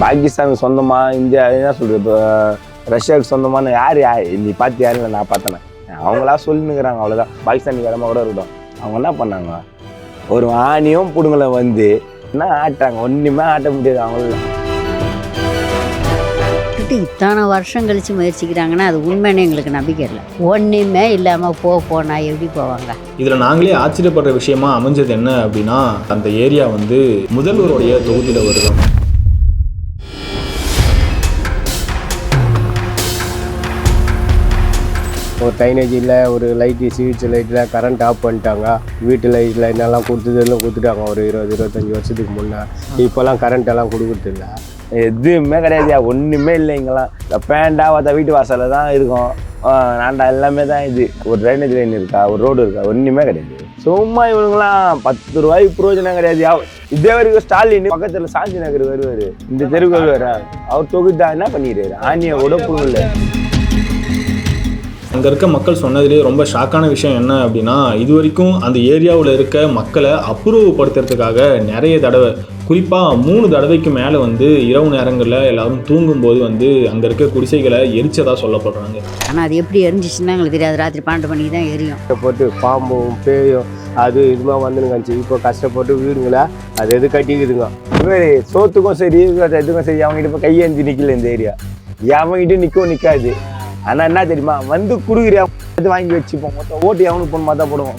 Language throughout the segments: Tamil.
பாகிஸ்தானுக்கு சொந்தமாக இந்தியா என்ன சொல்கிறது, இப்போ ரஷ்யாவுக்கு சொந்தமான யார் நீ பார்த்து யாரும் இல்லை, நான் பார்த்தேனே. அவங்களா சொல்லினுக்கிறாங்க, அவ்வளோதான். பாகிஸ்தானுக்கு இடமா கூட இருக்கட்டும். அவங்க என்ன பண்ணாங்க, ஒரு ஆணியும் பிடுங்களை வந்து என்ன ஆட்டாங்க, ஒன்றுமே ஆட்ட முடியாது அவங்கள. இத்தனை வருஷம் கழித்து முயற்சிக்கிறாங்கன்னா அது உண்மைன்னு எங்களுக்கு நம்பிக்கை இல்லை. ஒன்றுமே இல்லாமல் போனா எப்படி போவாங்க? இதில் நாங்களே ஆச்சரியப்படுற விஷயமா அமைஞ்சது என்ன அப்படின்னா, அந்த ஏரியா வந்து முதல்வருடைய தொகுதியில் வருது. ஒரு டைனேஜ் இல்லை, ஒரு லைட்டு ஸ்வீட்ஸ் லைட்டில் கரண்ட் ஆஃப் பண்ணிட்டாங்க. வீட்டு லைட்டில் என்னெல்லாம் கொடுத்ததெல்லாம் கொடுத்துட்டாங்க ஒரு 20-25 வருஷத்துக்கு முன்னே. இப்போல்லாம் கரண்ட் எல்லாம் கொடுக்குறதில்ல, எதுவுமே கிடையாது, ஒன்றுமே இல்லை. இங்கெல்லாம் இந்த பேண்டா பார்த்தா வீட்டு வாசலில் தான் இருக்கும். நான்டா எல்லாமே தான். இது ஒரு ட்ரைனேஜ் லைன் இருக்கா, ஒரு ரோடு இருக்கா, ஒன்றுமே கிடையாது. சும்மா இவனுங்களாம் 10 ரூபாய்க்கு பிரயோஜனம் கிடையாது. இதே வரைக்கும் ஸ்டாலின் பக்கத்தில் சாந்தி நகர் வருவார், இந்த தெருவுக்கு வருவார். அவர் தொகுதி என்ன பண்ணிடுறாரு, ஆணியை உடம்பு இல்லை. அங்கே இருக்க மக்கள் சொன்னதுலேயே ரொம்ப ஷாக்கான விஷயம் என்ன அப்படின்னா, இது வரைக்கும் அந்த ஏரியாவில் இருக்க மக்களை அப்புறப்படுத்துறதுக்காக நிறைய தடவை, குறிப்பாக 3 தடவைக்கு மேலே வந்து இரவு நேரங்களில் எல்லாரும் தூங்கும்போது வந்து அங்கே இருக்க குடிசைகளை எரிச்சதாக சொல்லப்படுறாங்க. ஆனால் அது எப்படி எரிஞ்சிச்சுன்னா எங்களுக்கு தெரியாது. ராத்திரி 12 மணிக்கு தான் எரியும். போட்டு பாம்பும் பேயும் அது இதுமா வந்துனுங்கச்சு. இப்போ கஷ்டப்பட்டு வீடுங்களா அது எது கட்டிக்குதுங்க. இதுமாரி சோத்துக்கும் சரி எதுக்கும் சரி அவங்ககிட்ட இப்போ கையேந்தி நிற்கல. இந்த ஏரியா அவங்ககிட்ட நிற்கவும் நிற்காது. ஆனால் என்ன தெரியுமா, வந்து குடுக்குறியா வாங்கி வச்சுப்போம். மொத்தம் ஓட்டு எவனுக்கு போகணுமா தான் போடுவோம்.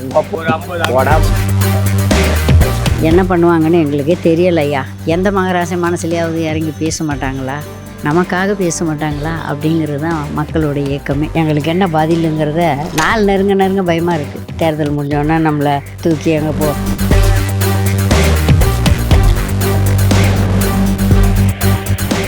என்ன பண்ணுவாங்கன்னு எங்களுக்கே தெரியலையா. எந்த மகராசி மனசுலையாவது இறங்கி பேச மாட்டாங்களா, நமக்காக பேச மாட்டாங்களா அப்படிங்கிறது தான் மக்களோட இயக்கமே. எங்களுக்கு என்ன பதிலுங்கிறத நாள் நெருங்க பயமாக இருக்குது. தேர்தல் முடிஞ்சோன்னா நம்மளை தூக்கி அங்கே போ.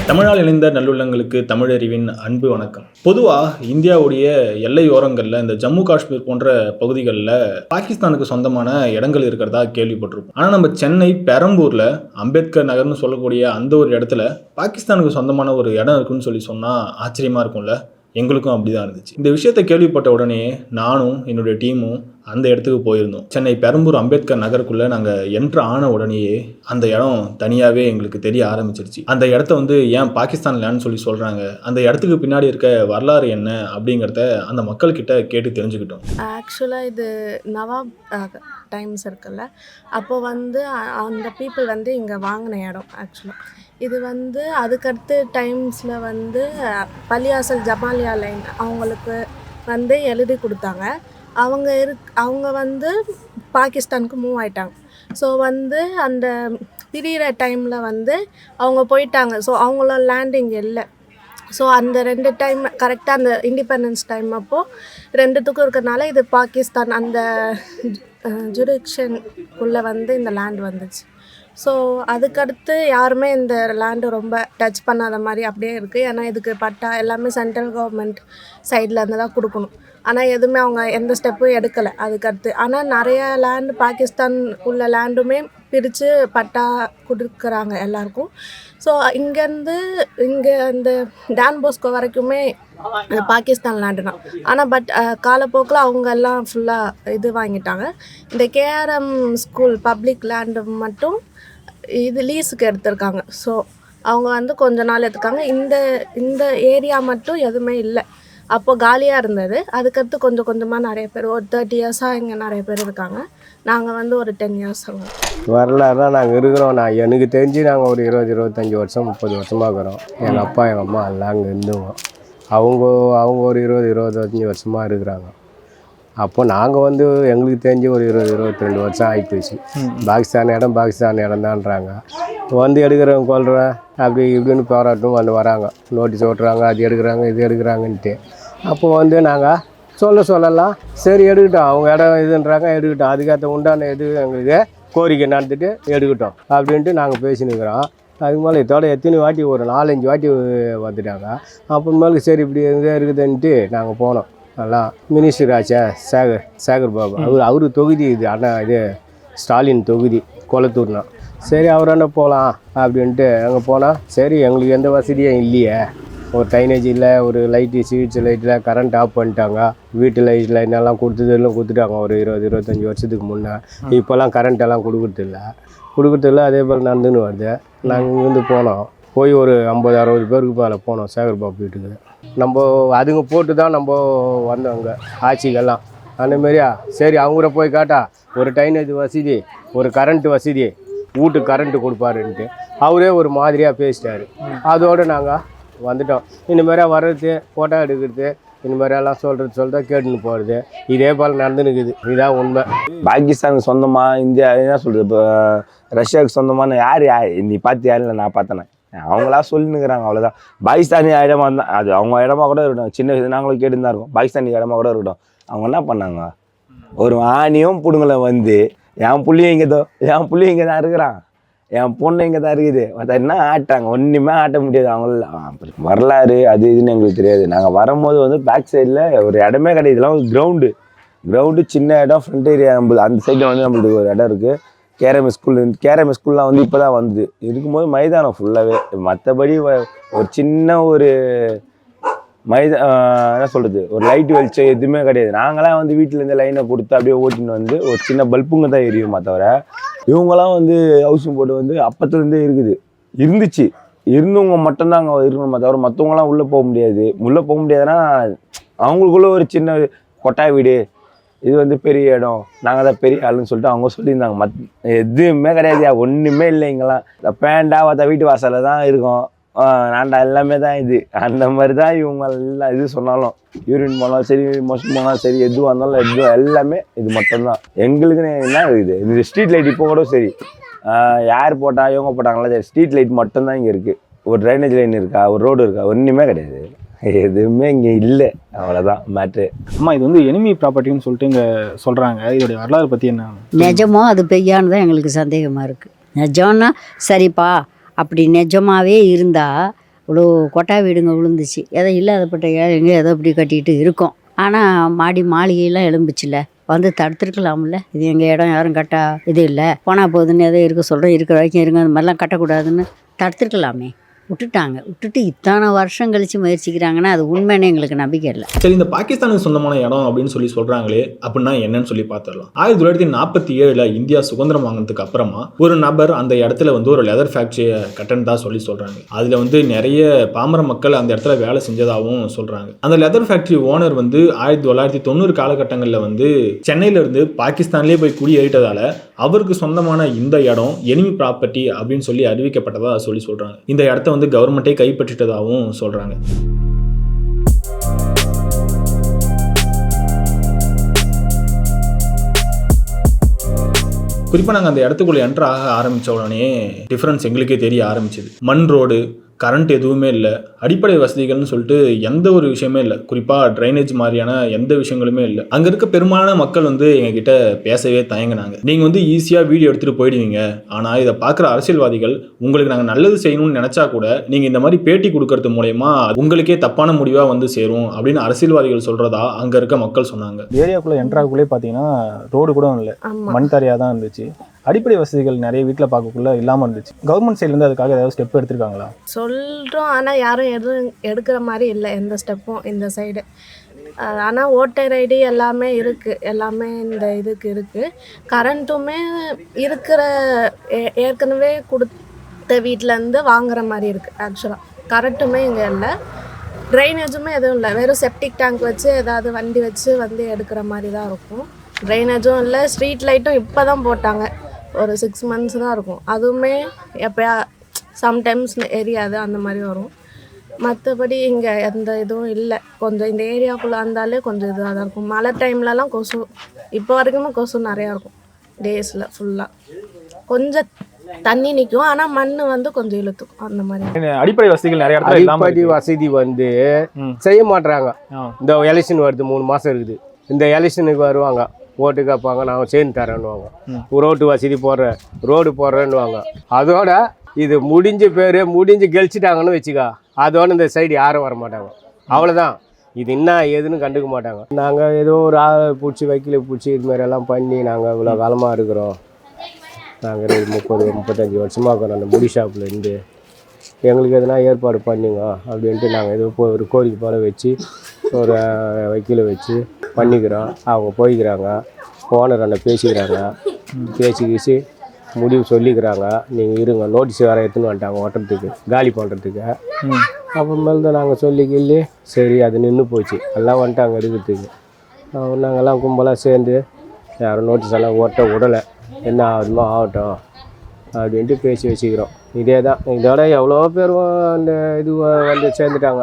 தமிழால் இணைந்த நல்லுள்ளங்களுக்கு தமிழறிவின் அன்பு வணக்கம். பொதுவாக இந்தியாவுடைய எல்லையோரங்களில் இந்த ஜம்மு காஷ்மீர் போன்ற பகுதிகளில் பாகிஸ்தானுக்கு சொந்தமான இடங்கள் இருக்கிறதா கேள்விப்பட்டிருப்போம். ஆனால் நம்ம சென்னை பெரம்பூரில் அம்பேத்கர் நகர்னு சொல்லக்கூடிய அந்த ஒரு இடத்துல பாகிஸ்தானுக்கு சொந்தமான ஒரு இடம் இருக்குன்னு சொன்னால் ஆச்சரியமாக இருக்கும்ல. எங்களுக்கும் அப்படி தான் இருந்துச்சு. இந்த விஷயத்தை கேள்விப்பட்ட உடனே நானும் என்னுடைய டீமும் அந்த இடத்துக்கு போயிருந்தோம். சென்னை பெரம்பூர் அம்பேத்கர் நகருக்குள்ளே நாங்கள் என்ட்ரு ஆன உடனேயே அந்த இடம் தனியாகவே எங்களுக்கு தெரிய ஆரம்பிச்சிருச்சு. அந்த இடத்த வந்து ஏன் பாகிஸ்தான் லேண்ட்னு சொல்கிறாங்க, அந்த இடத்துக்கு பின்னாடி இருக்க வரலாறு என்ன அப்படிங்கிறத அந்த மக்கள்கிட்ட கேட்டு தெரிஞ்சுக்கிட்டோம். ஆக்சுவலாக இது நவாப் டைம்ஸ் இருக்குல்ல, அப்போ வந்து அந்த பீப்புள் வந்து இங்கே வாங்கின இடம். ஆக்சுவலாக இது வந்து அதுக்கடுத்து டைம்ஸில் வந்து பள்ளியாசல் ஜமாலியா லைன் அவங்களுக்கு வந்து எழுதி கொடுத்தாங்க. அவங்க வந்து பாகிஸ்தானுக்கு மூவ் ஆகிட்டாங்க. ஸோ வந்து அந்த பிரியிற டைமில் வந்து அவங்க போயிட்டாங்க. ஸோ அவங்களோட லேண்டிங் இல்லை. ஸோ அந்த 2 டைம் கரெக்டாக அந்த இண்டிபெண்டன்ஸ் டைம் அப்போது 2த்துக்கும் இருக்கிறதுனால இது பாகிஸ்தான் அந்த ஜுரிக்ஷனுக்குள்ளே வந்து இந்த லேண்ட் வந்துச்சு. ஸோ அதுக்கடுத்து யாருமே இந்த லேண்டு ரொம்ப டச் பண்ணாத மாதிரி அப்படியே இருக்குது. ஏன்னா இதுக்கு பட்டா எல்லாமே சென்ட்ரல் கவர்மெண்ட் சைடில் இருந்து தான் கொடுக்கணும். ஆனால் எதுவுமே அவங்க எந்த ஸ்டெப்பும் எடுக்கலை அதுக்கடுத்து. ஆனால் நிறைய லேண்டு பாகிஸ்தான் உள்ள லேண்டுமே பிரித்து பட்டா கொடுக்குறாங்க எல்லாருக்கும். ஸோ இங்கேருந்து இங்கே இந்த டான் போஸ்கோ வரைக்குமே பாகிஸ்தான் லேண்டு தான். ஆனால் காலப்போக்கில் அவங்க எல்லாம் ஃபுல்லாக இது வாங்கிட்டாங்க. இந்த கேஆர்எம் ஸ்கூல் பப்ளிக் லேண்டு மட்டும் இது லீஸுக்கு எடுத்திருக்காங்க. ஸோ அவங்க வந்து கொஞ்ச நாள் எடுத்துக்காங்க. இந்த ஏரியா மட்டும் எதுவுமே இல்லை. அப்போது காலியாக இருந்தது. அதுக்கடுத்து கொஞ்சம் கொஞ்சமாக நிறைய பேர் ஒரு 30 இயர்ஸாக இங்கே நிறைய பேர் இருக்காங்க. நாங்கள் வந்து ஒரு 10 இயர்ஸ் வரலாறுலாம் நாங்கள் இருக்கிறோம். எனக்கு தெரிஞ்சு நாங்கள் ஒரு 20-25 வருஷம் 30 வருஷமாக இருக்கிறோம். எங்கள் அப்பா எங்கள் அம்மா எல்லாம் அங்கே இருந்தவங்க. அவங்க ஒரு 20-25 வருஷமாக இருக்கிறாங்க. அப்போ நாங்கள் வந்து எங்களுக்கு தெரிஞ்சு ஒரு 20-22 வருஷம் ஆகிப்போச்சு. பாகிஸ்தான் இடம் தான்றாங்க. வந்து எடுக்கிறவங்க கொள்கிறேன் அப்படி இப்படின்னு போராட்டம் வந்து வராங்க, நோட்டீஸ் ஓட்டுறாங்க, அது எடுக்கிறாங்க இது எடுக்கிறாங்கன்ட்டு. அப்போ வந்து நாங்கள் சொல்லலாம், சரி எடுக்கட்டும், அவங்க இடம் இதுன்றாங்க எடுக்கட்டும், அதுக்கேற்ற உண்டான இது எங்களுக்கு கோரிக்கை நடந்துட்டு எடுக்கட்டும் அப்படின்ட்டு நாங்கள் பேசினுக்கிறோம். அதுக்கு மேலே இதோட எத்தனை வாட்டி ஒரு 4-5 வாட்டி வந்துட்டாங்க. அப்புறமேலுக்கு சரி இப்படி இருக்குதுன்ட்டு நாங்கள் போனோம். எல்லாம் மினிஸ்டர் ஆச்சா சேகர் பாபு, அவரு தொகுதி இது. ஆனால் இது ஸ்டாலின் தொகுதி கொளத்தூர்னா. சரி அவராண்ட போகலாம் அப்படின்ட்டு அங்கே போனால், சரி எங்களுக்கு எந்த வசதியும் இல்லையே, ஒரு டைனேஜ் இல்லை, ஒரு லைட்டு ஸ்வீட்ஸ் லைட்டில் கரண்ட் ஆஃப் பண்ணிட்டாங்க. வீட்டு லைட்டில் என்னெல்லாம் கொடுத்ததெல்லாம் கொடுத்துட்டாங்க ஒரு 20-25 வருஷத்துக்கு முன்னே. இப்போல்லாம் கரண்ட் எல்லாம் கொடுக்குறதில்ல. அதே போல் நடந்துன்னு வருது. நாங்கள் இங்கேருந்து போனோம். போய் ஒரு 50-60 பேருக்கு மேலே போனோம் சேகர் பாபு வீட்டுக்கு. நம்ம அதுங்க போட்டு தான் நம்ம வந்தோங்க ஆட்சிக்கெல்லாம். அந்தமாரியா சரி அவங்கள போய் காட்டா ஒரு டைனேஜ் வசதி, ஒரு கரண்ட்டு வசதி, வீட்டுக்கு கரண்ட்டு கொடுப்பாருன்ட்டு அவரே ஒரு மாதிரியாக பேசிட்டார். அதோடு நாங்கள் வந்துட்டோம். இந்தமாரியா வர்றது, ஃபோட்டோ எடுக்கிறது, இந்தமாரியெல்லாம் சொல்கிறத கேட்டுன்னு போகிறது, இதே போல் நடந்துனுக்குது. இதுதான் உண்மை. பாகிஸ்தானுக்கு சொந்தமாக இந்தியா என்ன சொல்கிறது, இப்போ ரஷ்யாவுக்கு சொந்தமான யார் நீ பார்த்து யாரும் இல்லை, நான் பார்த்தேனே, அவங்களா சொல்லினுக்கிறாங்க, அவ்வளோதான். பாகிஸ்தானி இடமா இருந்தால் அது அவங்க இடமா கூட இருக்கட்டும், சின்ன வயசு நாங்களும் கேட்டு தான் இருக்கோம், பாகிஸ்தானி இடமா கூட இருக்கட்டும். அவங்க என்ன பண்ணாங்க, ஒரு ஆணியும் பிடுங்களை வந்து என் புள்ளியும் இங்கே தான் இருக்கிறான், என் பொண்ணு இங்கே தான் இருக்குது, மற்ற என்ன ஆட்டாங்க, ஒன்றுமே ஆட்ட முடியாது. அவங்கள வரலாறு அது இதுன்னு எங்களுக்கு தெரியாது. நாங்கள் வரும்போது வந்து பேக் சைடில் ஒரு இடமே கிடையாது. இதெல்லாம் ஒரு கிரவுண்டு சின்ன இடம், ஃப்ரண்ட் ஏரியா நம்மளுக்கு அந்த சைடில் வந்து நம்மளுக்கு ஒரு இடம் இருக்குது. கேரம ஸ்கூல்லாம் வந்து இப்போ தான் வந்து இருக்கும்போது மைதானம் ஃபுல்லாகவே, மற்றபடி ஒரு சின்ன ஒரு என்ன சொல்கிறது, ஒரு லைட் வெளிச்சம் எதுவுமே கிடையாது. நாங்களாம் வந்து வீட்டிலேருந்து லைனை கொடுத்து அப்படியே ஓட்டின்னு வந்து ஒரு சின்ன பல்புங்க தான் எரியுமா தவிர, இவங்களாம் வந்து ஹவுசிங் போர்டு வந்து அப்பத்துலேருந்தே இருந்துச்சு. இருந்தவங்க மட்டும்தான் அங்கே இருக்கணுமா தவிர மற்றவங்களாம் உள்ளே போக முடியாதுன்னா அவங்களுக்குள்ள ஒரு சின்ன கொட்டாய் வீடு, இது வந்து பெரிய இடம், நாங்கள் தான் பெரிய ஆளுன்னு சொல்லிட்டு அவங்க சொல்லியிருந்தாங்க. எதுவுமே கிடையாது, ஒன்றுமே இல்லை. இங்கெல்லாம் இந்த பேண்டா வீட்டு வாசலில் தான் இருக்கும், நான்டா எல்லாமே தான் இது. அந்த மாதிரி தான் இவங்க எல்லாம் இது சொன்னாலும், யூரின் போனாலும் சரி, மோஷன் போனாலும் சரி, எதுவாக இருந்தாலும் எல்லாமே இது மட்டும்தான். எங்களுக்குன்னு என்ன இருக்குது, இந்த ஸ்ட்ரீட் லைட் இப்போ கூட சரி, யார் போட்டால் இவங்க போட்டாங்களா சரி, ஸ்ட்ரீட் லைட் மட்டும்தான் இங்கே இருக்குது. ஒரு ட்ரைனேஜ் லைன் இருக்கா, ஒரு ரோடு இருக்கா, ஒன்றுமே கிடையாது. எதுவுமே இங்கே இல்லை, அவ்வளோதான் மேட்ரு. அம்மா இது வந்து எனிமி ப்ராப்பர்ட்டின்னு சொல்லிட்டு இங்கே சொல்கிறாங்க, இதோடைய வரலாறு பற்றி என்ன? நிஜமோ அது பெய்யான்னு தான் எங்களுக்கு சந்தேகமாக இருக்குது. நிஜம்னா சரிப்பா, அப்படி நிஜமாகவே இருந்தால் இவ்வளோ கொட்டா வீடுங்க விழுந்துச்சு, எதோ இல்லாதப்பட்ட ஏழைங்க ஏதோ இப்படி கட்டிகிட்டு இருக்கோம். ஆனால் மாளிகையெல்லாம் எழும்புச்சுல, வந்து தடுத்துருக்கலாம்ல. இது எங்கள் இடம், யாரும் கட்டா இது இல்லை, போனால் போகுதுன்னு எதோ இருக்க சொல்கிறேன், இருக்கிற வரைக்கும் இருங்க, அந்த மாதிரிலாம் கட்டக்கூடாதுன்னு தடுத்துருக்கலாமே. விட்டுட்டு இத்தனை வருஷம் கழித்து முயற்சிக்கிறாங்கன்னா அது உண்மைன்னு எங்களுக்கு நம்பிக்கை இல்லை. சரி, இந்த பாகிஸ்தானுக்கு சொந்தமான இடம் அப்படின்னு சொல்கிறாங்களே, அப்படின்னா என்னன்னு சொல்லி பார்த்துடலாம். 1947 இந்தியா சுதந்திரம் வாங்கினதுக்கு அப்புறமா ஒரு நபர் அந்த இடத்துல வந்து ஒரு லெதர் ஃபேக்ட்ரியை கட்டணதா சொல்கிறாங்க. அதில் வந்து நிறைய பாமர மக்கள் அந்த இடத்துல வேலை செஞ்சதாகவும் சொல்கிறாங்க. அந்த லெதர் ஃபேக்ட்ரி ஓனர் வந்து 1990 காலகட்டங்களில் வந்து சென்னையிலேருந்து பாகிஸ்தான்லேயே போய் குடியேறிட்டதால அவருக்கு சொந்தமான இந்த இடம் எனிமி ப்ராப்பர்ட்டி அப்படின்னு சொல்லி அறிவிக்கப்பட்டதா சொல்கிறாங்க. இந்த இடத்த வந்து கவர்மெண்ட்டே கைப்பற்றிட்டதாகவும் சொல்றாங்க. குறிப்பாக நாங்கள் அந்த இடத்துக்குள்ள என்டர் ஆக ஆரம்பித்த உடனே டிஃப்ரென்ஸ் எங்களுக்கே தெரிய ஆரம்பிச்சுது. மண் ரோடு, கரண்ட் எதுவுமே இல்லை, அடிப்படை வசதிகள்னு சொல்லிட்டு எந்த ஒரு விஷயமே இல்லை. குறிப்பாக ட்ரைனேஜ் மாதிரியான எந்த விஷயங்களுமே இல்லை. அங்கே இருக்க பெரும்பாலான மக்கள் வந்து எங்ககிட்ட பேசவே தயங்கினாங்க. நீங்கள் வந்து ஈஸியாக வீடியோ எடுத்துகிட்டு போயிடுவீங்க, ஆனால் இதை பார்க்குற அரசியல்வாதிகள் உங்களுக்கு நாங்கள் நல்லது செய்யணும்னு நினச்சா கூட நீங்கள் இந்த மாதிரி பேட்டி கொடுக்கறது மூலயமா உங்களுக்கே தப்பான முடிவாக வந்து சேரும் அப்படின்னு அரசியல்வாதிகள் சொல்கிறதா அங்கே இருக்க மக்கள் சொன்னாங்க. ஏரியாக்குள்ளே என்ட்ராக்குள்ளே பார்த்தீங்கன்னா ரோடு கூட இல்லை, மண் தரையாக தான் இருந்துச்சு. அடிப்படை வசதிகள் நிறைய வீட்டில் பார்க்கக்குள்ள இல்லாமல் இருந்துச்சு. கவர்மெண்ட் சைட்லேருந்து அதுக்காக ஏதாவது ஸ்டெப் எடுத்திருக்காங்களா? சொல்கிறோம், ஆனால் யாரும் எதுவும் எடுக்கிற மாதிரி இல்லை எந்த ஸ்டெப்பும் இந்த சைடு. ஆனால் ஓட்டர் ஐடி எல்லாமே இருக்குது, எல்லாமே இந்த இதுக்கு இருக்குது. கரண்ட்டுமே இருக்கிற ஏற்கனவே கொடுத்த வீட்டிலேருந்து வாங்குற மாதிரி இருக்குது. ஆக்சுவலாக கரண்ட்டுமே இங்கே இல்லை, ட்ரைனேஜுமே எதுவும் இல்லை. வெறும் செப்டிக் டேங்க் வச்சு ஏதாவது வண்டி வச்சு வந்து எடுக்கிற மாதிரி தான் இருக்கும். ட்ரைனேஜும் இல்லை, ஸ்ட்ரீட் லைட்டும் இப்போ தான் போட்டாங்க, ஒரு 6 months தான் இருக்கும். அதுவுமே எப்போயா சம்டைம்ஸ் எரியாது, அந்த மாதிரி வரும். மற்றபடி இங்கே எந்த இதுவும் இல்லை. கொஞ்சம் இந்த ஏரியாக்குள்ளே வந்தாலே கொஞ்சம் இதாக தான் இருக்கும். மழை டைம்லலாம் கொசு, இப்போ வரைக்குமே கொசு நிறையா இருக்கும் டேஸில் ஃபுல்லாக. கொஞ்சம் தண்ணி நிற்கும், ஆனால் மண் வந்து கொஞ்சம் இழுத்துக்கும். அந்த மாதிரி அடிப்படை வசதிகள் நிறைய அடிப்படை வசதி வந்து செய்ய மாட்டுறாங்க. இந்த எலெக்ஷன் வருது, 3 மாதம் இருக்குது. இந்த எலெக்ஷனுக்கு வருவாங்க, ஓட்டு கேட்பாங்க, நான் சேர்ந்து தரேன்னுவாங்க. ரோட்டு வசதி ரோடு போடுறேன்னுவாங்க. அதோட இது முடிஞ்சு கெழிச்சிட்டாங்கன்னு வச்சுக்கா, அதோட இந்த சைடு யாரும் வர மாட்டாங்க, அவ்வளோதான். இது என்ன ஏதுன்னு கண்டுக்க மாட்டாங்க. நாங்கள் ஏதோ ஒரு ஆளை பிடிச்சி வைக்கல பிடிச்சி இது மாதிரியெல்லாம் பண்ணி நாங்கள் இவ்வளோ காலமாக இருக்கிறோம். நாங்கள் 30-35 வருஷமாக இருக்கிறோம் அந்த முடி ஷாப்லேருந்து. எங்களுக்கு எதுனா ஏற்பாடு பண்ணிங்க அப்படின்ட்டு நாங்கள் ஏதோ ஒரு கோரிக்கை போல வச்சு ஒரு வக்கீலை வச்சு பண்ணிக்கிறோம். அவங்க போய்க்கிறாங்க, ஓனர் அண்ணன் பேசிக்கிறாங்க, பேசிக்கிச்சு முடிவு சொல்லிக்கிறாங்க, நீங்கள் இருங்க, நோட்டீஸ் வேறு எடுத்துன்னு வந்துட்டாங்க ஓட்டுறதுக்கு, காலி பண்ணுறதுக்கு. அப்புறமேல தான் நாங்கள் சொல்லி சரி அது நின்று போச்சு, எல்லாம் வந்துட்டாங்க எடுக்கிறதுக்கு. நாங்கள்லாம் கும்பலாக சேர்ந்து யாரும் நோட்டீஸ் எல்லாம் ஓட்ட விடலை, என்ன ஆகுதுமோ ஆகட்டும் அப்படின்ட்டு பேசி வச்சுக்கிறோம். இதே தான், இதோட எவ்வளோ பேர் அந்த இது வந்து சேர்ந்துட்டாங்க.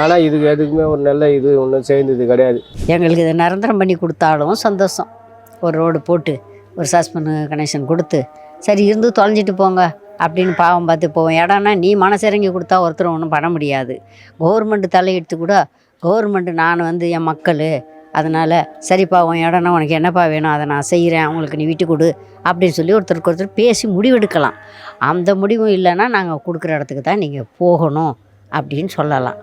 ஆனால் இதுக்கு எதுக்குமே ஒரு நல்ல இது ஒன்றும் சேர்ந்தது கிடையாது. எங்களுக்கு இதை நிரந்தரம் பண்ணி கொடுத்தாலும் சந்தோஷம். ஒரு ரோடு போட்டு ஒரு சஸ்பெண்ட் கனெக்ஷன் கொடுத்து சரி இருந்து தொலைஞ்சிட்டு போங்க அப்படின்னு பாவம் பார்த்து போவோம். இடம்னா நீ மனசிறங்கி கொடுத்தா ஒருத்தர் ஒன்றும் பண்ண முடியாது. கவர்மெண்ட் தலையெடுத்து கூட கவர்மெண்ட்டு நான் வந்து என் மக்கள், அதனால் சரிப்பா உன் இடம்னா உனக்கு என்னப்பா வேணும் அதை நான் செய்கிறேன், அவங்களுக்கு நீ விட்டு கொடு அப்படின்னு சொல்லி ஒருத்தருக்கு ஒருத்தர் பேசி முடிவெடுக்கலாம். அந்த முடிவும் இல்லைன்னா நாங்கள் கொடுக்குற இடத்துக்கு தான் நீங்கள் போகணும் அப்படின்னு சொல்லலாம்.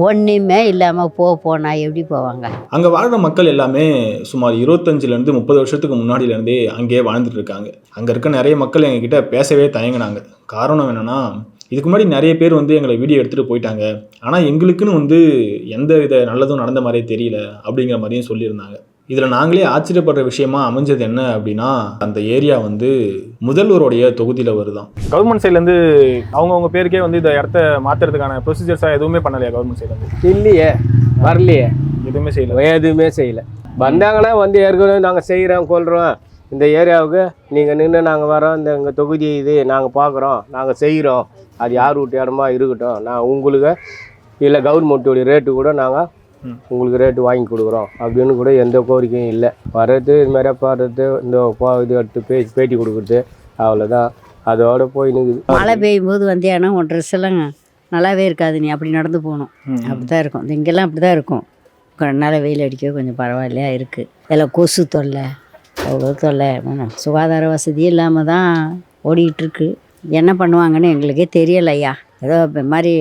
ஒன்றுமே இல்லாமல் போனா எப்படி போவாங்க? அங்கே வாழ்கிற மக்கள் எல்லாமே சுமார் 25லேருந்து 30 வருஷத்துக்கு முன்னாடியிலேருந்தே அங்கேயே வாழ்ந்துட்டு இருக்காங்க. அங்கே இருக்க நிறைய மக்கள் எங்ககிட்ட பேசவே தயங்கினாங்க. காரணம் என்னென்னா, இதுக்கு முன்னாடி நிறைய பேர் வந்து எங்களை வீடியோ எடுத்துகிட்டு போயிட்டாங்க, ஆனால் எங்களுக்குன்னு வந்து எந்த வித நல்லதும் நடந்த மாதிரியே தெரியல அப்படிங்கிற மாதிரியும் சொல்லியிருந்தாங்க. இதில் நாங்களே ஆச்சரியப்படுற விஷயமா அமைஞ்சது என்ன அப்படின்னா, அந்த ஏரியா வந்து முதல்வருடைய தொகுதியில் வருதான். கவர்மெண்ட் சைட்லேருந்து அவங்கவுங்க பேருக்கே வந்து இந்த இடத்த மாற்றுறதுக்கான ப்ரொசீஜர்ஸாக எதுவுமே பண்ணலையா கவர்மெண்ட் சைட்லேருந்து? இல்லையே, வரலையே, எதுவுமே செய்யலை. வந்தாங்கன்னா வந்து ஏற்கனவே நாங்கள் செய்கிறோம் கொள்கிறோம், இந்த ஏரியாவுக்கு நீங்கள் நின்று நாங்கள் வரோம், இந்த எங்கள் தொகுதி இது நாங்கள் பார்க்குறோம், நாங்கள் செய்கிறோம், அது யார் வீட்டு இடமா இருக்கட்டும், நான் உங்களுக்கு இல்லை கவர்மெண்ட்டுடைய ரேட்டு கூட நாங்கள் உங்களுக்கு ரேட்டு வாங்கி கொடுக்குறோம் அப்படின்னு கூட எந்த கோரிக்கையும் இல்லை. வர்றது இது மாதிரியா பாடுறது, இந்த இது எடுத்து பேட்டி கொடுக்குறது, அவ்வளோதான். அதோட போய் நிற்குது. மழை பெய்யும் போது வந்தியானா உன் ட்ரெஸ் எல்லாம் நல்லாவே இருக்காது, நீ அப்படி நடந்து போகணும். அப்படி தான் இருக்கும், இங்கெல்லாம் அப்படி தான் இருக்கும். நல்ல வெயில் அடிக்க கொஞ்சம் பரவாயில்லையா இருக்குது. இதில் கொசு தொல்லை, அவ்வளோ தொல்லை, சுகாதார வசதி இல்லாமல் தான் ஓடிக்கிட்டுருக்கு. என்ன பண்ணுவாங்கன்னு எங்களுக்கே தெரியலையா. ஏதோ இப்போ மாதிரி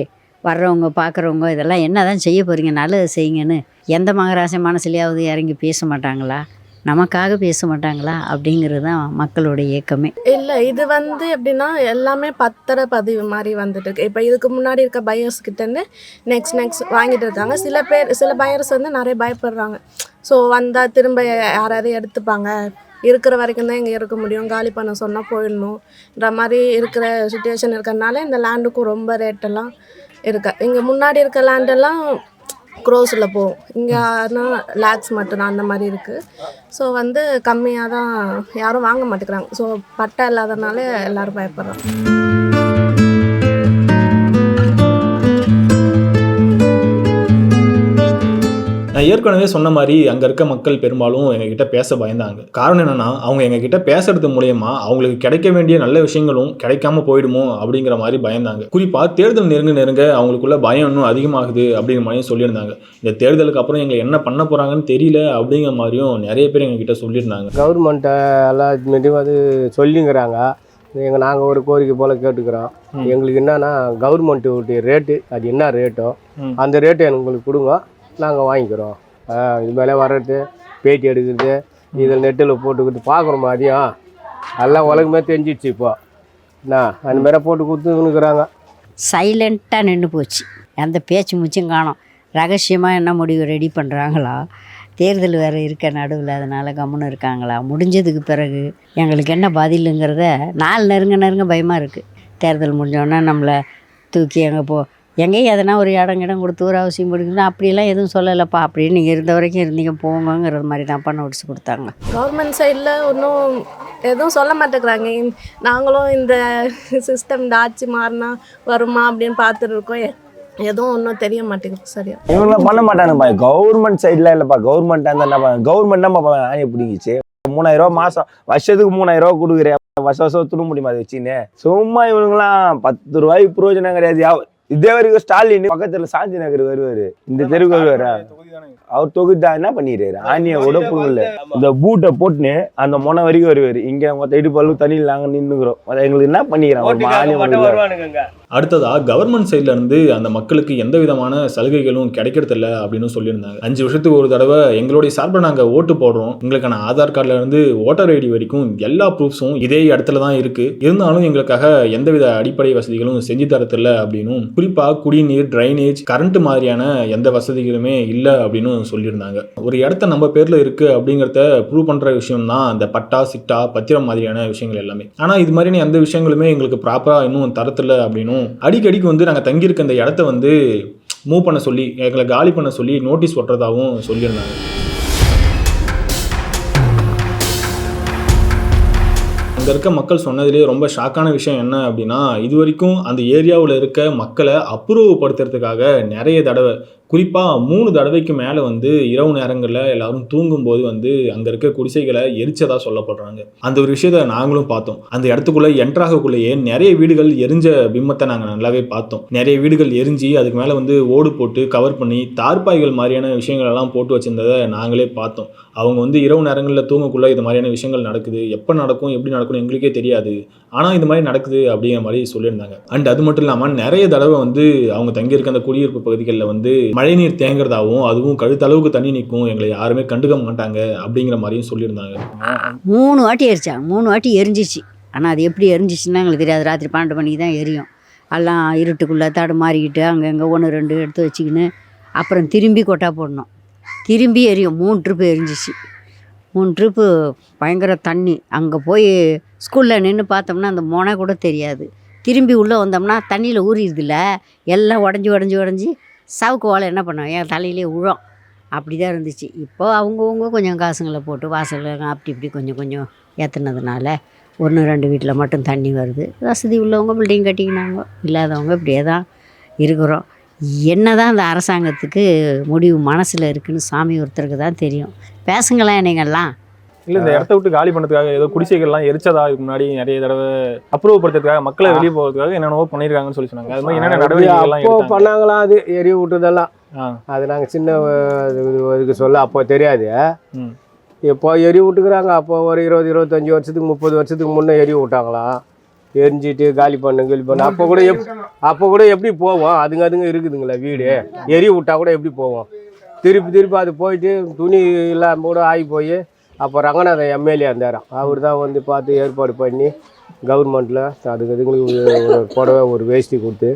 வர்றவங்க பார்க்குறவங்க இதெல்லாம் என்ன தான் செய்ய போகிறீங்க, நல்லது செய்யுங்கன்னு எந்த மகராசி மனசுலையாவது இறங்கி பேச மாட்டாங்களா, நமக்காக பேச மாட்டாங்களா அப்படிங்கிறது தான் மக்களோட ஏக்கமே. இல்லை, இது வந்து எப்படின்னா எல்லாமே பத்திர பதிவு மாதிரி வந்துட்டு இருக்கு. இப்போ இதுக்கு முன்னாடி இருக்க பையர்ஸ் கிட்டேருந்து நெக்ஸ்ட் வாங்கிட்டு இருக்காங்க. சில பையர்ஸ் வந்து நிறைய பயப்படுறாங்க. ஸோ வந்தால் திரும்ப யாராவது எடுத்துப்பாங்க, இருக்கிற வரைக்கும் தான் இங்கே இருக்க முடியும், காலி பண்ண சொன்னால் போயிடணுன்ற மாதிரி இருக்கிற சுச்சுவேஷன் இருக்கிறதுனால இந்த லேண்டுக்கும் ரொம்ப ரேட்டெல்லாம் இருக்கு. இங்கே முன்னாடி இருக்க லேண்டெல்லாம் க்ரோஸில் போகும், இங்கே லேக்ஸ் மட்டும்தான் அந்த மாதிரி இருக்குது. ஸோ வந்து கம்மியாக தான் யாரும் வாங்க மாட்டேங்கிறாங்க. ஸோ பட்டா இல்லாதனால எல்லோரும் பயப்படுறாங்க. நான் ஏற்கனவே சொன்ன மாதிரி அங்கே இருக்க மக்கள் பெரும்பாலும் எங்ககிட்ட பேச பயந்தாங்க. காரணம் என்னென்னா, அவங்க எங்ககிட்ட பேசுறது மூலயமா அவங்களுக்கு கிடைக்க வேண்டிய நல்ல விஷயங்களும் கிடைக்காம போயிடுமோ அப்படிங்கிற மாதிரி பயந்தாங்க. குறிப்பாக தேர்தல் நெருங்க அவங்களுக்குள்ள பயம் இன்னும் அதிகமாகுது அப்படிங்கிற மாதிரியும் சொல்லியிருந்தாங்க. இந்த தேர்தலுக்கு அப்புறம் எங்களை என்ன பண்ண போகிறாங்கன்னு தெரியல அப்படிங்கிற மாதிரியும் நிறைய பேர் எங்ககிட்ட சொல்லியிருந்தாங்க. கவர்மெண்ட்டை எல்லாம் மெதுவாக சொல்லிங்கிறாங்க. நாங்கள் ஒரு கோரிக்கை போல் கேட்டுக்கிறோம். எங்களுக்கு என்னன்னா கவர்மெண்ட்டுடைய ரேட்டு, அது என்ன ரேட்டோ அந்த ரேட்டை எங்களுக்கு கொடுங்க, நாங்கள் வாங்கிக்கிறோம். இது மேலே வர்றது, பேட்டி எடுக்கிறது, இதில் நெட்டில் போட்டுக்கிட்டு பார்க்குறோம். மதியம் எல்லாம் உலகமே தெரிஞ்சிடுச்சு. இப்போ என்ன அந்த மாதிரி போட்டு கொடுத்துக்கிறாங்க. சைலண்ட்டாக நின்று போச்சு, எந்த பேச்சு மூச்சும் காணோம். ரகசியமாக என்ன முடிவு ரெடி பண்ணுறாங்களா, தேர்தல் வேறு இருக்க நடுவில், அதனால் கம்முன்னு இருக்காங்களா, முடிஞ்சதுக்கு பிறகு எங்களுக்கு என்ன பதிலுங்கிறத நாள் நெருங்க பயமாக இருக்குது. தேர்தல் முடிஞ்சோடனே நம்மளை தூக்கி எங்கேயும் எதனா ஒரு இடம் கொடுத்து ஒரு அவசியம் கொடுக்குன்னா அப்படிலாம் எதுவும் சொல்லலைப்பா, அப்படின்னு நீங்கள் இருந்த வரைக்கும் இருந்தீங்க போங்கங்கிறது மாதிரி தான் நோட்டீஸ் கொடுத்தாங்க. கவர்மெண்ட் சைடில் ஒன்றும் எதுவும் சொல்ல மாட்டேங்கிறாங்க. நாங்களும் இந்த சிஸ்டம், இந்த ஆட்சி மாறினா வருமா அப்படின்னு பார்த்துட்டு இருக்கோம். எதுவும் ஒன்றும் தெரிய மாட்டேங்குது சரியா. இவங்களாம் பண்ண மாட்டானுப்பா. கவர்மெண்ட் சைடில் இல்லைப்பா, கவர்மெண்ட் அந்த என்ன கவர்மெண்ட் நம்ம ஆணையை பிடிங்கிச்சு. 3000 ரூபா மாதம், வருஷத்துக்கு 3000 ரூபா கொடுக்குறேன், வருஷம் துணு முடியுமா அதை வச்சுன்னு. சும்மா இவனுங்களாம் 10 ரூபாய்க்கு பிரயோஜனம் கிடையாது. இதே வரைக்கும் ஸ்டாலின் பக்கத்துல சாந்தி நகர் வருவாரு, இந்த தெருவுக்கு வருவாரா, அவர் தொகுதி தான் என்ன பண்ணிடுறாரு, ஆணிய உடப்புல இந்த பூட்டை போட்டுன்னு அந்த முனை வரைக்கும் வருவாரு. இங்க மொத்த இடுப்பளவு தண்ணியில் நாங்க நின்னுக்கிறோம். எங்களுக்கு என்ன பண்ணிக்கிறாங்க, அடுத்ததா கவர்மெண்ட் சைட்ல இருந்து அந்த மக்களுக்கு எந்த விதமான சலுகைகளும் கிடைக்கிறதில்ல அப்படின்னு சொல்லியிருந்தாங்க. 5 வருஷத்துக்கு ஒரு தடவை எங்களுடைய சார்பில் நாங்கள் ஓட்டு போடுறோம், எங்களுக்கான ஆதார் கார்டில் இருந்து ஓட்டர் ஐடி வரைக்கும் எல்லா ப்ரூஃப்ஸும் இதே இடத்துல தான் இருக்கு, இருந்தாலும் எங்களுக்காக எந்தவித அடிப்படை வசதிகளும் செஞ்சு தரதில்ல அப்படின்னும், குறிப்பாக குடிநீர், ட்ரைனேஜ், கரண்ட் மாதிரியான எந்த வசதிகளுமே இல்லை அப்படின்னு சொல்லியிருந்தாங்க. ஒரு இடத்த நம்ம பேர்ல இருக்கு அப்படிங்கிறத ப்ரூவ் பண்ற விஷயம் தான் அந்த பட்டா, சிட்டா, பத்திரம் மாதிரியான விஷயங்கள் எல்லாமே. ஆனால் இது மாதிரியான எந்த விஷயங்களுமே எங்களுக்கு ப்ராப்பராக இன்னும் தரத்தில்லை அப்படின்னும், அடிக்கடிக்கு வந்து நாங்கள் தங்கியிருக்க அந்த இடத்த வந்து மூவ் பண்ண சொல்லி, எங்களை காலி பண்ண சொல்லி நோட்டீஸ் ஒட்டுறதாகவும் சொல்லியிருந்தாங்க. அங்கே இருக்க மக்கள் சொன்னதுலேயே ரொம்ப ஷாக்கான விஷயம் என்ன அப்படின்னா, இது வரைக்கும் அந்த ஏரியாவில் இருக்க மக்களை அப்புறவுப்படுத்துறதுக்காக நிறைய தடவை, குறிப்பாக 3 தடவைக்கு மேலே வந்து இரவு நேரங்களில் எல்லாரும் தூங்கும்போது வந்து அங்கே இருக்க குடிசைகளை எரிச்சதாக சொல்லப்படுறாங்க. அந்த ஒரு விஷயத்தை நாங்களும் பார்த்தோம். அந்த இடத்துக்குள்ளே என்ட்ராகக்குள்ளேயே நிறைய வீடுகள் எரிஞ்ச பிம்பத்தை நாங்கள் நல்லாவே பார்த்தோம். நிறைய வீடுகள் எரிஞ்சு அதுக்கு மேலே வந்து ஓடு போட்டு கவர் பண்ணி தார்பாய்கள் மாதிரியான விஷயங்கள் எல்லாம் போட்டு வச்சிருந்ததை நாங்களே பார்த்தோம். அவங்க வந்து இரவு நேரங்களில் தூங்கக்குள்ளே இது மாதிரியான விஷயங்கள் நடக்குது, எப்போ நடக்கும், எப்படி நடக்கும்னு எங்களுக்கே தெரியாது, ஆனால் இது மாதிரி நடக்குது அப்படிங்கிற மாதிரி சொல்லியிருந்தாங்க. அண்ட் அது மட்டும் இல்லாமல் நிறைய தடவை வந்து அவங்க தங்கியிருக்க அந்த குடியிருப்பு பகுதிகளில் வந்து மழைநீர் தேங்குறதாகவும், அதுவும் கழுத்தளவுக்கு தண்ணி நிற்கும், எங்களை யாருமே கண்டுக்க மாட்டாங்க அப்படிங்கிற மாதிரியும் சொல்லியிருந்தாங்க. 3 வாட்டி எரிச்சாங்க, 3 வாட்டி எரிஞ்சிச்சு. ஆனால் அது எப்படி எரிஞ்சிச்சுன்னா எங்களுக்கு தெரியாது. ராத்திரி 12 மணிக்கு தான் எரியும். எல்லாம் இருட்டுக்குள்ளே தடுமாறிக்கிட்டு அங்கங்கே 1 2 எடுத்து வச்சுக்கின்னு அப்புறம் திரும்பி கொட்டா போடணும், திரும்பி எரியும். 3 ட்ரிப்பு எரிஞ்சிச்சு. 3 ட்ரிப்பு பயங்கர தண்ணி. அங்கே போய் ஸ்கூலில் நின்று பார்த்தோம்னா அந்த மொனை கூட தெரியாது. திரும்பி உள்ளே வந்தோம்னா தண்ணியில் ஊறிடுதுல, எல்லாம் உடஞ்சி சவுக்கு ஓலை என்ன பண்ணோம், என் தலையிலே விழும். அப்படி தான் இருந்துச்சு. இப்போ அவங்கவுங்க கொஞ்சம் காசுங்களை போட்டு வாசலில் அப்படி இப்படி கொஞ்சம் ஏற்றுனதுனால 1 2 வீட்டில் மட்டும் தண்ணி வருது. வசதி உள்ளவங்க பில்டிங் கட்டிக்கினாங்க, இல்லாதவங்க இப்படியே தான் இருக்கிறோம். என்ன தான் அந்த அரசாங்கத்துக்கு முடிவு மனசில் இருக்குன்னு சாமி ஒருத்தருக்கு தான் தெரியும். பேசுங்களேன் நீங்கள்லாம். இல்லை, இந்த இடத்த விட்டு காலி பண்ணுறதுக்காக ஏதோ குடிசைகள்லாம் எரிச்சதா இதுக்கு முன்னாடி நிறைய தடவை அப்ரூவ் மக்களை வெளியே போகிறதுக்காக என்னென்னவோ பண்ணியிருக்காங்கன்னு சொல்லி சொன்னாங்க. அது மாதிரி என்னென்ன நடவடிக்கைகள்லாம் அப்போ பண்ணாங்களா? அது எரி விட்டுறதெல்லாம் அது நாங்கள் சின்ன இதுக்கு சொல்ல அப்போ தெரியாது. இப்போ எரி விட்டுக்கிறாங்க. அப்போ ஒரு 20 25 வருஷத்துக்கு 30 வருஷத்துக்கு முன்னே எரி விட்டாங்களாம். எரிஞ்சிட்டு காலி பண்ண அப்போ கூட எப்படி போவோம்? அதுங்க இருக்குதுங்களா வீடு, எரி விட்டா கூட எப்படி போவோம்? திருப்பி அது போயிட்டு துணி இல்லாமல் கூட ஆகி போய் அப்போ ரங்கநாதன் எம்எல்ஏ இருந்தார். அவர் தான் வந்து பார்த்து ஏற்பாடு பண்ணி கவர்மெண்ட்டில் அதுங்களுக்கு ஒரு புடவை ஒரு வேஷ்டி கொடுத்து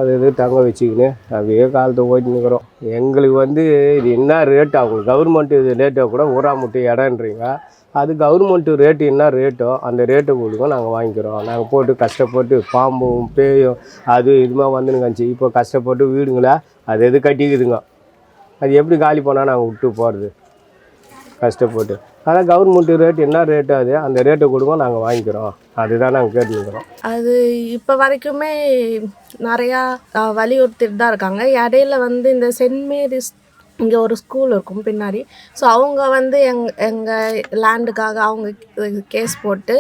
அது தங்க வச்சுக்கின்னு அப்படியே காலத்தை ஓட்டி நிற்கிறோம். எங்களுக்கு வந்து இது என்ன ரேட் ஆகும்? கவர்மெண்ட்டு இது ரேட்டை கூட ஊராமுட்டு இடன்றீங்க. அது கவர்மெண்ட்டு ரேட்டு என்ன ரேட்டோ அந்த ரேட்டை கொடுங்க, நாங்கள் வாங்கிக்கிறோம். நாங்கள் போட்டு கஷ்டப்பட்டு பாம்பும் பேயும் அது இதுமா வந்துனுங்கச்சு. இப்போ கஷ்டப்பட்டு வீடுங்களா அது எது கட்டிக்குதுங்க, அது எப்படி காலி பண்ணால் நாங்கள் விட்டு போகிறது கஷ்டப்பட்டு? ஆனால் கவர்மெண்ட்டு ரேட் என்ன ரேட்டு அது அந்த ரேட்டை கொடுங்க, நாங்கள் வாங்கிக்கிறோம். அதுதான் நாங்கள் கேட்டுக்கிறோம். அது இப்போ வரைக்குமே நிறையா வலியுறுத்திட்டு தான் இருக்காங்க. இடையில வந்து இந்த சென்ட் மேரிஸ் இங்கே ஒரு ஸ்கூல் இருக்கும் பின்னாடி. ஸோ அவங்க வந்து எங்கள் லேண்டுக்காக அவங்க கேஸ் போட்டு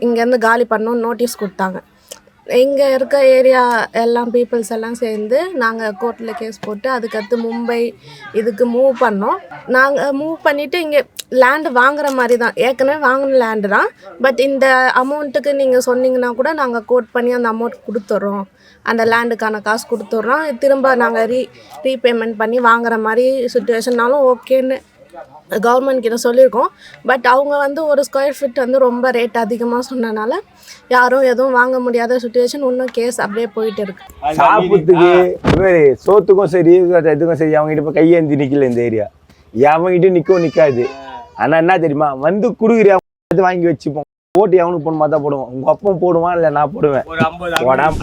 இங்கேருந்து காலி பண்ணணும்னு நோட்டீஸ் கொடுத்தாங்க. இங்கே இருக்க ஏரியா எல்லாம் பீப்புள்ஸ் எல்லாம் சேர்ந்து நாங்கள் கோர்ட்டில் கேஸ் போட்டு அதுக்கடுத்து மும்பை இதுக்கு மூவ் பண்ணோம். நாங்கள் மூவ் பண்ணிவிட்டு இங்கே லேண்டு வாங்குற மாதிரி தான், ஏற்கனவே வாங்கின லேண்டு தான். பட் இந்த அமௌண்ட்டுக்கு நீங்கள் சொன்னீங்கன்னா கூட நாங்கள் கோட் பண்ணி அந்த அமௌண்ட் கொடுத்துட்றோம், அந்த லேண்டுக்கான காசு கொடுத்துட்றோம், திரும்ப நாங்கள் ரீபேமெண்ட் பண்ணி வாங்குற மாதிரி சுச்சுவேஷன்னாலும் ஓகேன்னு கவர்மெண்ட் கிட்ட சொல்லியிருக்கோம். பட் அவங்க வந்து ஒரு ஸ்கொயர் ஃபீட் வந்து ரொம்ப ரேட் அதிகமாக சொன்னனால யாரும் எதுவும் வாங்க முடியாத சுச்சுவேஷன். இன்னும் கேஸ் அப்படியே போயிட்டு இருக்கு. சாப்பிட்றதுக்கு சோத்துக்கும் சரி எதுக்கும் சரி அவங்ககிட்ட இப்போ கையேந்தி நிற்கல இந்த ஏரியா. அவங்ககிட்ட நிற்காது. ஆனால் என்ன தெரியுமா, வந்து கொடுக்குறியா வாங்கி வச்சுப்போம், ஓட்டு எவனுக்கு போடணுமா தான் போடுவோம். உங்கள் அப்பம் போடுவான், இல்லை நான் போடுவேன்.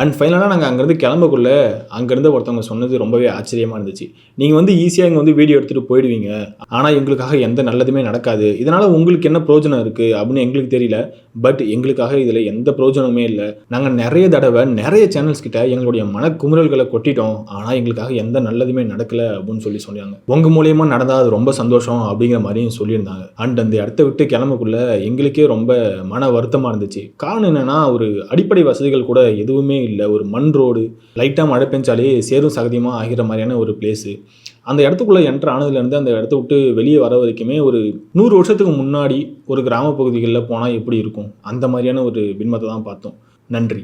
அண்ட் ஃபைனலாக நாங்கள் அங்கேருந்து கிளம்பக்குள்ள அங்கேருந்து ஒருத்தவங்க சொன்னது ரொம்பவே ஆச்சரியமாக இருந்துச்சு. நீங்கள் வந்து ஈஸியாக இங்கே வந்து வீடியோ எடுத்துகிட்டு போயிடுவீங்க, ஆனால் எங்களுக்காக எந்த நல்லதுமே நடக்காது, இதனால் உங்களுக்கு என்ன பிரயோஜனம் இருக்குது அப்படின்னு எங்களுக்கு தெரியல. பட் எங்களுக்காக இதில் எந்த பிரயோஜனமே இல்லை. நாங்கள் நிறைய தடவை நிறைய சேனல்ஸ் கிட்ட எங்களுடைய மனக்குமுறல்களை கொட்டிட்டோம், ஆனால் எங்களுக்காக எந்த நல்லதுமே நடக்கலை அப்படின்னு சொன்னாங்க. உங்கள் மூலியமா நடந்தால் அது ரொம்ப சந்தோஷம் அப்படிங்கிற மாதிரியும் சொல்லியிருந்தாங்க. அண்ட் அந்த இடத்த விட்டு கிளம்பக்குள்ள எங்களுக்கே ரொம்ப மன வருத்தமாக இருந்துச்சு. காரணம் என்னென்னா, ஒரு அடிப்படை வசதிகள் கூட எதுவுமே இல்லை. ஒரு மண் ரோடு, லைட்டாக மழை பெஞ்சாலே சேரும் சகதியமாக ஆகிற மாதிரியான ஒரு பிளேஸு. அந்த இடத்துக்குள்ளே என்ட்ரு ஆனதுலேருந்து அந்த இடத்த விட்டு வெளியே வர வரைக்குமே ஒரு 100 வருஷத்துக்கு முன்னாடி ஒரு கிராம பகுதிகளில் போனால் எப்படி இருக்கும் அந்த மாதிரியான ஒரு பின்பத்தை தான் பார்த்தோம். நன்றி.